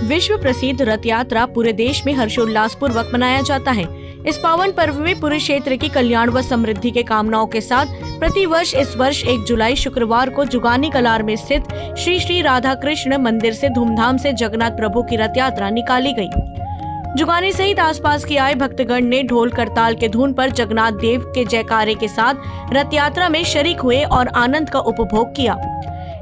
विश्व प्रसिद्ध रथ यात्रा पूरे देश में हर्षोल्लास पूर्वक मनाया जाता है। इस पावन पर्व में पूरे क्षेत्र की कल्याण व समृद्धि के कामनाओं के साथ प्रतिवर्ष इस वर्ष 1 जुलाई शुक्रवार को जुगानी कलार में स्थित श्री श्री राधा कृष्ण मंदिर से धूमधाम से जगन्नाथ प्रभु की रथ यात्रा निकाली गई। जुगानी सहित आसपास के आए भक्तगण ने ढोल करताल के धुन पर जगन्नाथ देव के जयकारे के साथ रथ यात्रा में शरीक हुए और आनंद का उपभोग किया।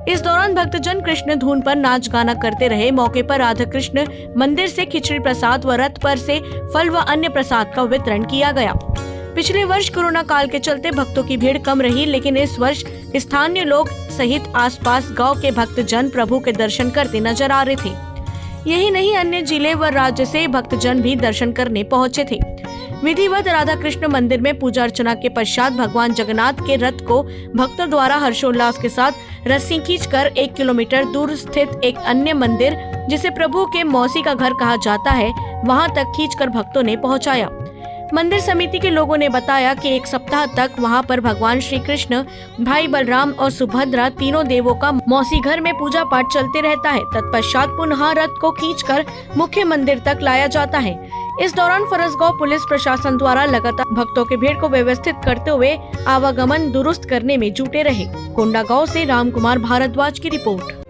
इस दौरान भक्तजन कृष्ण धुन पर नाच गाना करते रहे। मौके पर राधा कृष्ण मंदिर से खिचड़ी प्रसाद व रथ पर से फल व अन्य प्रसाद का वितरण किया गया। पिछले वर्ष कोरोना काल के चलते भक्तों की भीड़ कम रही, लेकिन इस वर्ष स्थानीय लोग सहित आसपास गांव के भक्तजन प्रभु के दर्शन करते नजर आ रहे थे। यही नहीं, अन्य जिले व राज्य से भक्तजन भी दर्शन करने पहुंचे थे। विधिवत राधा कृष्ण मंदिर में पूजा अर्चना के पश्चात भगवान जगन्नाथ के रथ को भक्तों द्वारा हर्षोल्लास के साथ रस्सी खींचकर 1 किलोमीटर दूर स्थित एक अन्य मंदिर, जिसे प्रभु के मौसी का घर कहा जाता है, वहां तक खींचकर भक्तों ने पहुंचाया। मंदिर समिति के लोगों ने बताया कि 1 सप्ताह तक वहां पर भगवान श्री कृष्ण, भाई बलराम और सुभद्रा तीनों देवों का मौसी घर में पूजा पाठ चलते रहता है। तत्पश्चात पुनः रथ को खींचकर मुख्य मंदिर तक लाया जाता है। इस दौरान फरसगांव पुलिस प्रशासन द्वारा लगातार भक्तों के भीड़ को व्यवस्थित करते हुए आवागमन दुरुस्त करने में जुटे रहे। कोंडागांव से राम कुमार भारद्वाज की रिपोर्ट।